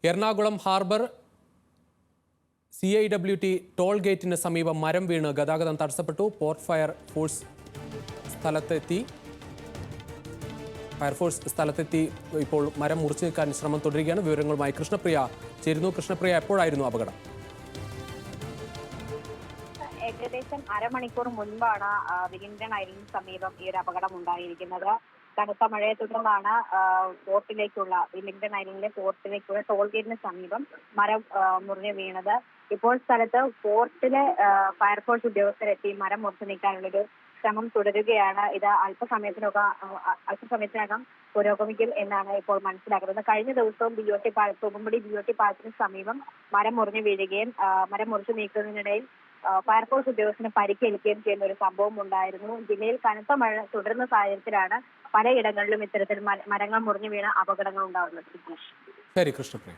Ernakulam harbour CIWT toll ഗേറ്റിന് സമീപം മരം വീണ് ഗതാഗതം തടസ്സപ്പെട്ടു. പോർട്ട് ഫയർഫോഴ്സ് സ്ഥലത്തെത്തി ഇപ്പോൾ മരം മുറിച്ചു നീക്കാൻ ശ്രമം തുടരുകയാണ്. വിവരങ്ങളുമായി കൃഷ്ണപ്രിയ ചേരുന്നു. കൃഷ്ണപ്രിയ, എപ്പോഴായിരുന്നു അപകടം? ഏകദേശം അരമണിക്കൂർ മുൻപാണ് വില്ലിംഗ്ടൺ ഐലൻഡിന് സമീപം ഈ ഒരു അപകടം ഉണ്ടായിരിക്കുന്നത്. കനത്ത മഴയെ തുടർന്നാണ് വില്ലിംഗ്ടൺ ഐലൻഡിലെ പോർട്ടിലേക്കുള്ള ടോൾ ഗേറ്റിന് സമീപം മരം മുറിഞ്ഞു വീണത്. ഇപ്പോൾ സ്ഥലത്ത് പോർട്ടിലെ ഫയർഫോഴ്സ് ഉദ്യോഗസ്ഥരെത്തി മരം മുറിച്ചു നീക്കാനുള്ളൊരു ശ്രമം തുടരുകയാണ്. ഇത് അല്പസമയത്തിനകം പുരോഗമിക്കും എന്നാണ് ഇപ്പോൾ മനസ്സിലാക്കുന്നത്. കഴിഞ്ഞ ദിവസവും തോപ്പുംപടി BOT പാലത്തിന് സമീപം മരം മുറിഞ്ഞു വീഴുകയും മരം മുറിച്ചു നീക്കുന്നതിനിടയിൽ ഫയർഫോഴ്സ് ഉദ്യോഗസ്ഥന് പരിക്കേൽക്കുകയും ചെയ്യുന്ന ഒരു സംഭവം ഉണ്ടായിരുന്നു. ജില്ലയിൽ കനത്ത മഴ തുടരുന്ന സാഹചര്യത്തിലാണ് പലയിടങ്ങളിലും ഇത്തരത്തിൽ മരങ്ങൾ മുറിഞ്ഞു വീണ അപകടങ്ങൾ ഉണ്ടാകുന്നത്. ശരി കൃഷ്ണപ്രിയ.